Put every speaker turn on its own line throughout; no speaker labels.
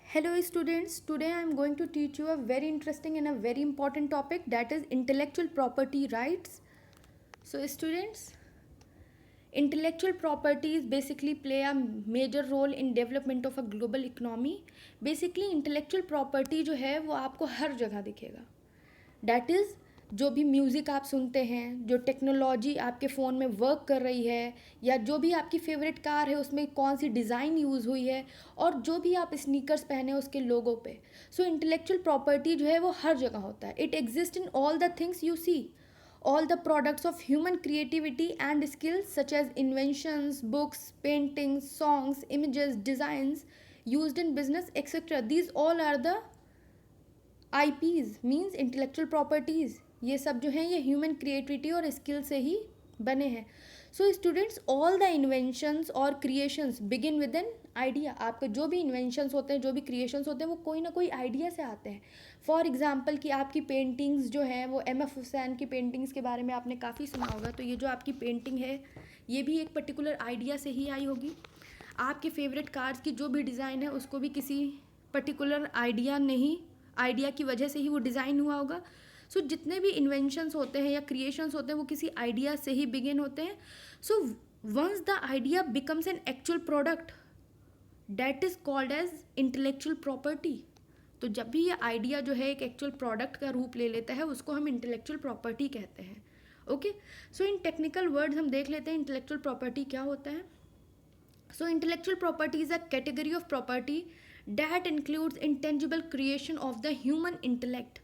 Hello students, today I am going to teach you a very interesting and a very important topic, that is intellectual property rights. So students, intellectual properties basically play a major role in development of a global economy. Basically intellectual property जो है वो आपको हर जगह दिखेगा. That is, जो भी music आप सुनते हैं, जो टेक्नोलॉजी आपके फ़ोन में वर्क कर रही है, या जो भी आपकी फेवरेट कार है उसमें कौन सी डिज़ाइन यूज़ हुई है, और जो भी आप स्नीकर्स पहने उसके लोगों पे. सो इंटेलेक्चुअल प्रॉपर्टी जो है वो हर जगह होता है. It exist in all the things you see. All the products of human creativity and skills, such as inventions, books, paintings, songs, images, designs used in business, etc., these all are the IPs, means intellectual properties. ये सब जो हैं ये human creativity और skill से ही बने हैं. So students, all the inventions और creations begin with an idea. आपके जो भी इन्वेंशंस होते हैं, जो भी क्रिएशंस होते हैं, वो कोई ना कोई आइडिया से आते हैं. फॉर एग्जाम्पल कि आपकी पेंटिंग्स जो हैं वो एम एफ हुसैन की पेंटिंग्स के बारे में आपने काफ़ी सुना होगा. तो ये जो आपकी पेंटिंग है ये भी एक पर्टिकुलर आइडिया से ही आई होगी. आपके फेवरेट कार्स की जो भी डिज़ाइन है उसको भी किसी पर्टिकुलर आइडिया की वजह से ही वो डिज़ाइन हुआ होगा. सो जितने भी इन्वेंशंस होते हैं या क्रिएशंस होते हैं वो किसी आइडिया से ही बिगिन होते हैं. So once the idea becomes an actual product, that is called as intellectual property. तो जब भी ये आइडिया जो है एक एक्चुअल प्रोडक्ट का रूप ले लेता है उसको हम इंटेलेक्चुअल प्रॉपर्टी कहते हैं. ओके, सो इन टेक्निकल वर्ड्स हम देख लेते हैं इंटेलेक्चुअल प्रॉपर्टी क्या होता है. So intellectual property is a category of property that includes intangible creation of the human intellect.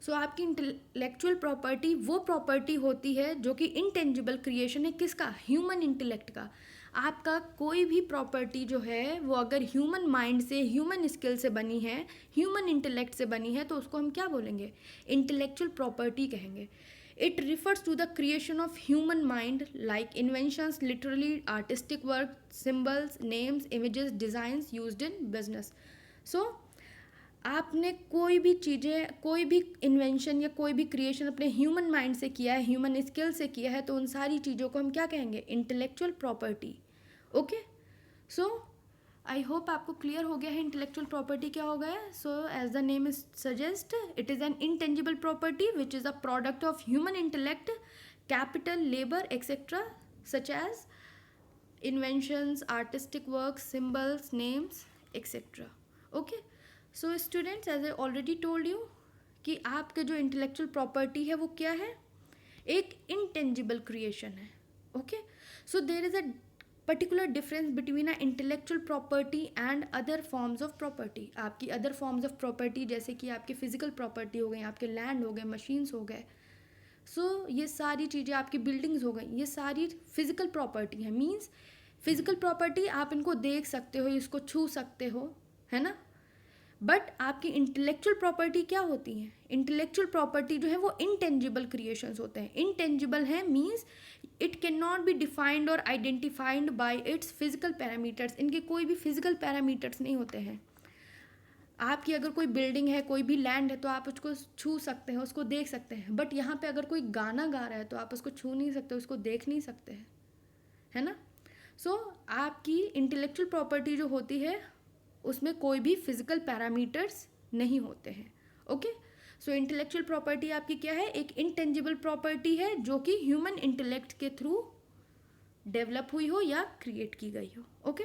So आपकी इंटेलेक्चुअल प्रॉपर्टी वो प्रॉपर्टी होती है जो कि इंटेंजिबल क्रिएशन है किसका, ह्यूमन इंटेलेक्ट का. आपका कोई भी प्रॉपर्टी जो है वो अगर ह्यूमन माइंड से, ह्यूमन स्किल से बनी है, ह्यूमन इंटेलेक्ट से बनी है, तो उसको हम क्या बोलेंगे, इंटेलेक्चुअल प्रॉपर्टी कहेंगे. It refers to the creation of human mind, like inventions, literally artistic work, symbols, names, images, designs used in business. So आपने कोई भी चीज़ें, कोई भी इन्वेंशन या कोई भी क्रिएशन अपने ह्यूमन माइंड से किया है, ह्यूमन स्किल से किया है, तो उन सारी चीज़ों को हम क्या कहेंगे, intellectual property. Okay, so I hope आपको क्लियर हो गया है इंटेलेक्चुअल प्रॉपर्टी क्या हो गया. So as the name is suggest, it is an intangible property which is a product of human intellect, capital, labour, etcetera, such as inventions, artistic work, symbols, names, etcetera. Okay, so students, as I already told you कि आपके जो intellectual property है वो क्या है, एक intangible creation है. Okay, so there is a particular difference between a intellectual property and other forms of property. आपकी अदर फॉर्म्स ऑफ प्रॉपर्टी जैसे कि आपकी फिजिकल प्रॉपर्टी हो गई, आपके लैंड हो गए, मशीन्स हो गए. सो ये सारी चीज़ें, आपकी बिल्डिंग्स हो गई, ये सारी फिजिकल प्रॉपर्टी है. मीन्स फिजिकल प्रॉपर्टी आप इनको देख सकते हो, इसको छू सकते हो, है ना. बट आपकी इंटेलेक्चुअल प्रॉपर्टी क्या होती है, इंटेलेक्चुअल प्रॉपर्टी जो है वो इंटेंजिबल क्रिएशंस होते हैं. इंटेंजिबल है means it can not be defined और identified by its physical parameters. इनके कोई भी फिजिकल पैरामीटर्स नहीं होते हैं. आपकी अगर कोई बिल्डिंग है, कोई भी लैंड है, तो आप उसको छू सकते हैं, उसको देख सकते हैं. बट यहाँ पे अगर कोई गाना गा रहा है तो आप उसको छू नहीं सकते, उसको देख नहीं सकते हैं, है ना. सो आपकी इंटेलेक्चुअल प्रॉपर्टी जो होती है उसमें कोई भी फिजिकल पैरामीटर्स नहीं होते हैं. ओके, सो इंटेलेक्चुअल प्रॉपर्टी आपकी क्या है, एक इंटेंजिबल प्रॉपर्टी है जो कि ह्यूमन इंटेलेक्ट के थ्रू डेवलप हुई हो या क्रिएट की गई हो. Okay,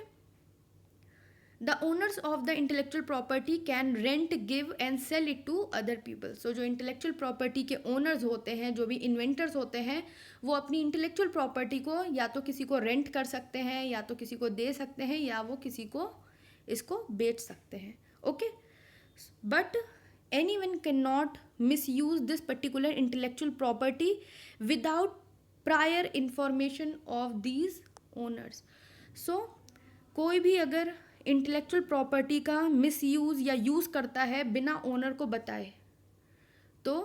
the owners of the intellectual property can rent, give and sell it to other people. So जो इंटेलेक्चुअल प्रॉपर्टी के ओनर्स होते हैं, जो भी इन्वेंटर्स होते हैं, वो अपनी इंटेलेक्चुअल प्रॉपर्टी को या तो किसी को रेंट कर सकते हैं, या तो किसी को दे सकते हैं, या वो किसी को इसको बेच सकते हैं. Okay, but anyone cannot misuse this particular intellectual property without prior information of these owners. So कोई भी अगर इंटेलेक्चुअल प्रॉपर्टी का मिसयूज़ या यूज़ करता है बिना ओनर को बताए, तो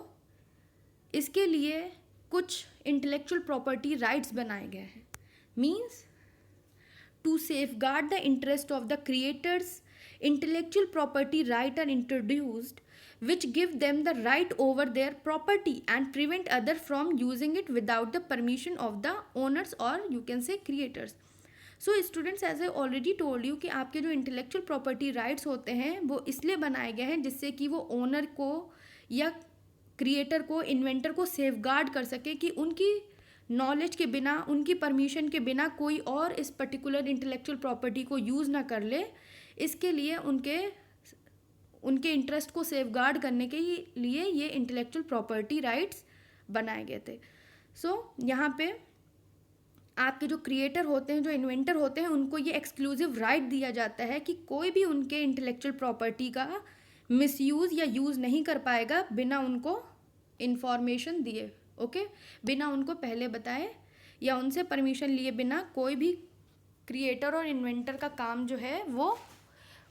इसके लिए कुछ इंटेलेक्चुअल प्रॉपर्टी राइट्स बनाए गए हैं. Means to safeguard the interest of the creators, intellectual property rights are introduced which give them the right over their property and prevent others from using it without the permission of the owners, or you can say creators. So students, as I already told you कि आपके जो intellectual property rights होते हैं वो इसलिए बनाए गए हैं जिससे कि वो ओनर को या क्रिएटर को, इन्वेंटर को सेफगार्ड कर सके कि उनकी नॉलेज के बिना, उनकी परमिशन के बिना कोई और इस पर्टिकुलर इंटेलेक्चुअल प्रॉपर्टी को यूज़ ना कर ले। इसके लिए उनके इंटरेस्ट को सेफगार्ड करने के लिए ये इंटेलेक्चुअल प्रॉपर्टी राइट्स बनाए गए थे। यहाँ पे आपके जो क्रिएटर होते हैं, जो इन्वेंटर होते हैं, उनको ये एक्सक्लूसिव राइट दिया जाता है कि कोई भी उनके इंटेलेक्चुअल प्रॉपर्टी का मिसयूज़ या यूज़ नहीं कर पाएगा बिना उनको इन्फॉर्मेशन दिए। ओके, बिना उनको पहले बताए या उनसे परमिशन लिए बिना कोई भी क्रिएटर और इन्वेंटर का काम जो है वो,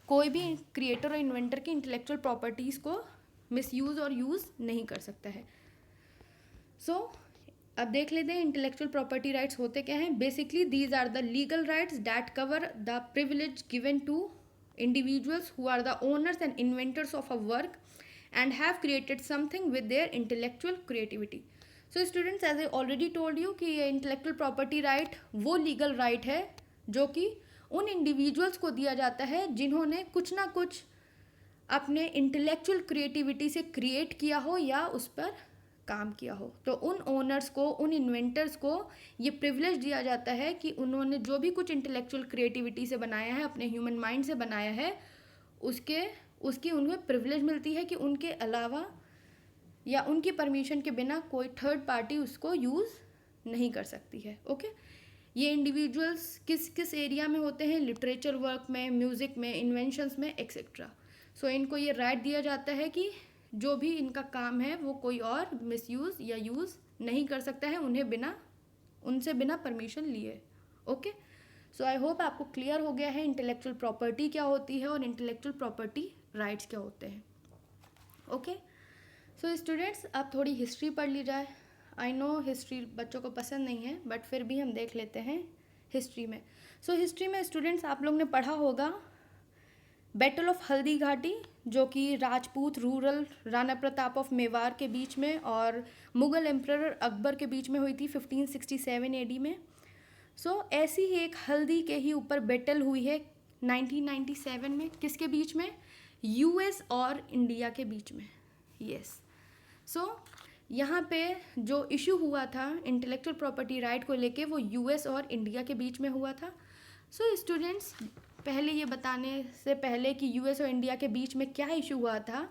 कोई भी क्रिएटर और इन्वेंटर की इंटेलेक्चुअल प्रॉपर्टीज़ को मिसयूज़ और यूज़ नहीं कर सकता है। अब देख लेते हैं इंटेलेक्चुअल प्रॉपर्टी राइट्स होते क्या हैं। Basically these are the legal rights that cover the privilege given to individuals who are the owners and inventors of a work and have created something with their intellectual creativity. So students, as I already told you कि ये intellectual property right वो legal right है जो कि उन individuals को दिया जाता है जिन्होंने कुछ ना कुछ अपने intellectual creativity से create किया हो या उस पर काम किया हो। तो उन ओनर्स को, उन इन्वेंटर्स को ये प्रिविलेज दिया जाता है कि उन्होंने जो भी कुछ इंटेलेक्चुअल क्रिएटिविटी से बनाया है, अपने ह्यूमन माइंड से बनाया है, उसकी उन्हें प्रिविलेज मिलती है कि उनके अलावा या उनकी परमिशन के बिना कोई थर्ड पार्टी उसको यूज़ नहीं कर सकती है। ओके, ये इंडिविजुअल्स किस किस एरिया में होते हैं? लिटरेचर वर्क में, म्यूज़िक में, इन्वेंशंस में, एक्सेट्रा। सो इनको ये राइट दिया जाता है कि जो भी इनका काम है वो कोई और मिसयूज़ या यूज़ नहीं कर सकता है उनसे बिना परमिशन लिए। ओके, सो आई होप आपको क्लियर हो गया है इंटेलेक्चुअल प्रॉपर्टी क्या होती है और इंटेलेक्चुअल प्रॉपर्टी राइट्स क्या होते हैं। ओके, सो स्टूडेंट्स, अब थोड़ी हिस्ट्री पढ़ ली जाए। आई नो हिस्ट्री बच्चों को पसंद नहीं है, बट फिर भी हम देख लेते हैं हिस्ट्री में। हिस्ट्री में स्टूडेंट्स आप लोग ने पढ़ा होगा बैटल ऑफ हल्दी घाटी, जो कि राजपूत रूरल राणा प्रताप ऑफ मेवाड़ के बीच में और मुग़ल एम्परर अकबर के बीच में हुई थी 1567 AD में। ऐसी ही एक हल्दी के ही ऊपर बैटल हुई है 1997 में। किसके बीच में? US और इंडिया के बीच में। यस, यहाँ पे जो इशू हुआ था इंटेलेक्चुअल प्रॉपर्टी राइट को लेके वो US और इंडिया के बीच में हुआ था। स्टूडेंट्स, पहले ये बताने से पहले कि US और इंडिया के बीच में क्या इशू हुआ था,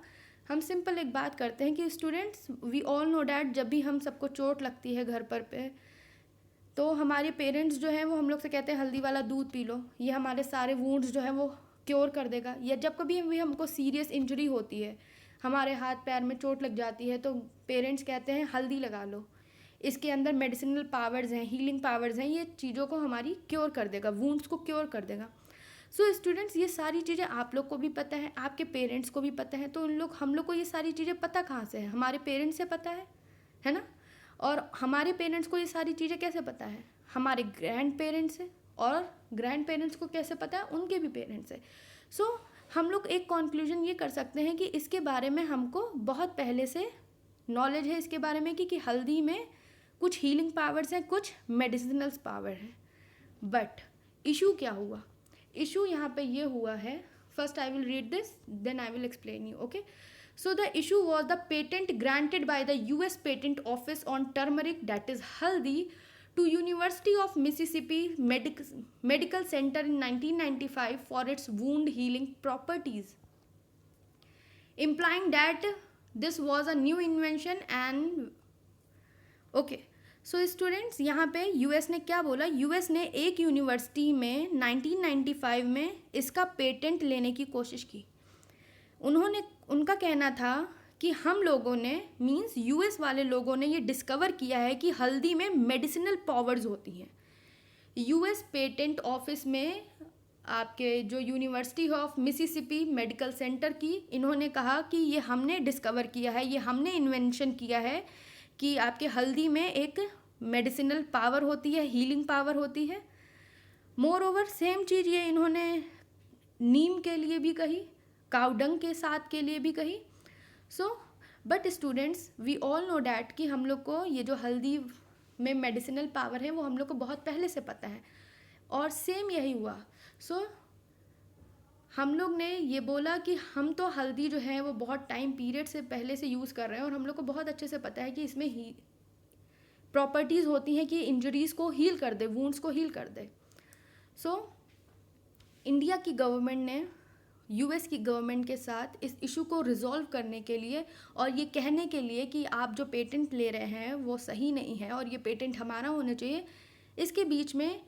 हम सिंपल एक बात करते हैं कि students, we all know that जब भी हम सबको चोट लगती है घर पर पे, तो हमारे पेरेंट्स जो हैं वो हम लोग से कहते हैं हल्दी वाला दूध पी लो, ये हमारे सारे वुंड्स जो हैं वो क्योर कर देगा। या जब कभी भी हमको सीरियस इंजरी होती है, हमारे हाथ पैर में चोट लग जाती है, तो पेरेंट्स कहते हैं हल्दी लगा लो, इसके अंदर मेडिसिनल पावर्स हैं, हीलिंग पावर्स हैं, ये चीज़ों को हमारी क्योर कर देगा, वुंड्स को क्योर कर देगा। स्टूडेंट्स, ये सारी चीज़ें आप लोग को भी पता है, आपके पेरेंट्स को भी पता है। तो हम लोग को ये सारी चीज़ें पता कहाँ से है? हमारे पेरेंट्स से पता है ना। और हमारे पेरेंट्स को ये सारी चीज़ें कैसे पता है? हमारे ग्रैंड पेरेंट्स से, और ग्रैंड पेरेंट्स को कैसे पता है? उनके भी पेरेंट्स से। हम लोग एक कंक्लूजन ये कर सकते हैं कि इसके बारे में हमको बहुत पहले से नॉलेज है इसके बारे में कि हल्दी में कुछ हीलिंग पावर्स हैं, कुछ मेडिसिनल्स पावर हैं। बट इशू क्या हुआ? इशू यहाँ पे ये हुआ है, first I will read this, then I will explain you. Okay, the issue was the patent granted by the US patent office on turmeric, that is haldi, to University of Mississippi Medical Center in 1995 for its wound healing properties, implying that this was a new invention and okay. Students, यहाँ पे US ने क्या बोला? US ने एक university में 1995 में इसका पेटेंट लेने की कोशिश की। उनका कहना था कि हम लोगों ने, मींस US वाले लोगों ने ये डिस्कवर किया है कि हल्दी में मेडिसिनल पावर्स होती हैं। US पेटेंट ऑफिस में आपके जो university of Mississippi medical centre की, इन्होंने कहा कि ये हमने डिस्कवर किया है, ये हमने इन्वेंशन किया है कि आपके हल्दी में एक मेडिसिनल पावर होती है, हीलिंग पावर होती है। मोर ओवर सेम चीज़ ये इन्होंने नीम के लिए भी कही, काउडंग के साथ के लिए भी कही। But students, we all know that कि हम लोग को ये जो हल्दी में मेडिसिनल पावर है वो हम लोग को बहुत पहले से पता है। और सेम यही हुआ। सो हम लोग ने ये बोला कि हम तो हल्दी जो है वो बहुत टाइम पीरियड से पहले से यूज़ कर रहे हैं और हम लोग को बहुत अच्छे से पता है कि इसमें ही प्रॉपर्टीज़ होती हैं कि इंजरीज़ को हील कर दे, वुंड्स को हील कर दे। सो इंडिया की गवर्नमेंट ने यूएस की गवर्नमेंट के साथ इस इशू को रिजॉल्व करने के लिए और ये कहने के लिए कि आप जो पेटेंट ले रहे हैं वो सही नहीं है और ये पेटेंट हमारा होना चाहिए, इसके बीच में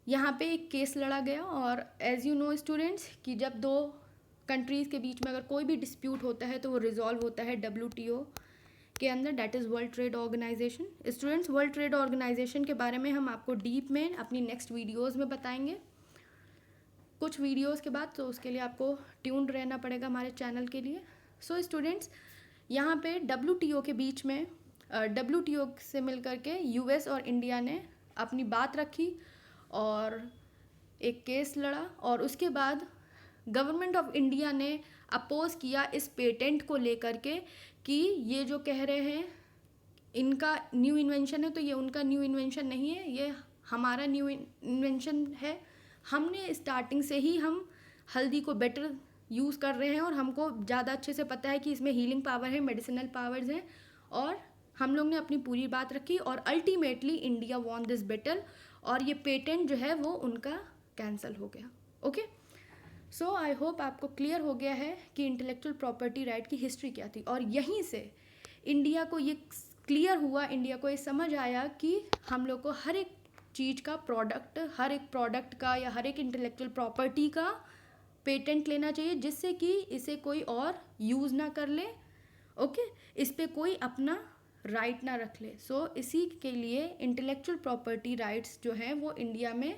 यहाँ पे एक केस लड़ा गया। और एज़ यू नो स्टूडेंट्स कि जब दो कंट्रीज़ के बीच में अगर कोई भी डिस्प्यूट होता है तो वो रिजॉल्व होता है WTO के अंदर, that is world trade organisation. Students, world trade organisation के बारे में हम आपको डीप में अपनी नेक्स्ट वीडियोज़ में बताएंगे कुछ वीडियोस के बाद, तो उसके लिए आपको ट्यून्ड रहना पड़ेगा हमारे चैनल के लिए। सो स्टूडेंट्स, यहाँ पे WTO के बीच में WTO से मिल करके US और इंडिया ने अपनी बात रखी और एक केस लड़ा और उसके बाद गवर्नमेंट ऑफ इंडिया ने अपोज किया इस पेटेंट को लेकर के कि ये जो कह रहे हैं इनका न्यू इन्वेंशन है, तो ये उनका न्यू इन्वेंशन नहीं है, ये हमारा न्यू इन्वेंशन है। हमने स्टार्टिंग से ही हम हल्दी को बेटर यूज़ कर रहे हैं और हमको ज़्यादा अच्छे से पता है कि इसमें हीलिंग पावर है, मेडिसिनल पावर्स हैं, और हम लोग ने अपनी पूरी बात रखी और ultimately India won this battle और ये पेटेंट जो है वो उनका कैंसिल हो गया। ओके, सो आई होप आपको क्लियर हो गया है कि इंटेलेक्चुअल प्रॉपर्टी राइट की हिस्ट्री क्या थी। और यहीं से इंडिया को ये क्लियर हुआ, इंडिया को ये समझ आया कि हम लोग को हर एक चीज़ का प्रोडक्ट, हर एक प्रोडक्ट का या हर एक इंटेलेक्चुअल प्रॉपर्टी का पेटेंट लेना चाहिए जिससे कि इसे कोई और यूज़ ना कर ले। ओके, इस पे कोई अपना राइट ना रख ले। सो इसी के लिए इंटेलेक्चुअल प्रॉपर्टी राइट्स जो हैं वो इंडिया में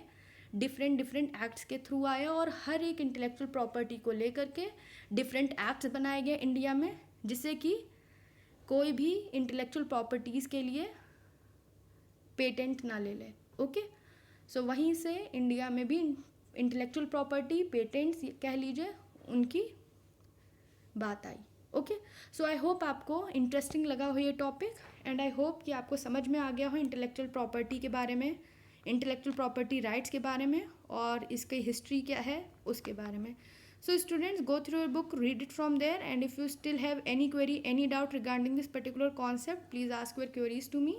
डिफरेंट एक्ट्स के थ्रू आया और हर एक इंटेलेक्चुअल प्रॉपर्टी को लेकर के डिफरेंट एक्ट्स बनाए गए इंडिया में, जिससे कि कोई भी इंटेलेक्चुअल प्रॉपर्टीज़ के लिए पेटेंट ना ले ले। ओके, सो वहीं से इंडिया में भी इंटेलेक्चुअल प्रॉपर्टी, पेटेंट्स कह लीजिए, उनकी बात आई। ओके, सो आई होप आपको इंटरेस्टिंग लगा हो ये टॉपिक एंड आई होप कि आपको समझ में आ गया हो इंटेलेक्चुअल प्रॉपर्टी के बारे में, इंटेलेक्चुअल प्रॉपर्टी राइट्स के बारे में और इसकी हिस्ट्री क्या है उसके बारे में। So students, go through your book, read it from there, and if you still have any query, any doubt regarding this particular concept, please ask your queries to me.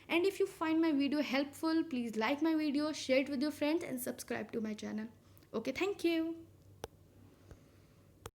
And if you find my video helpful, please like my video, share it with your friends and subscribe to my channel. Okay, thank you.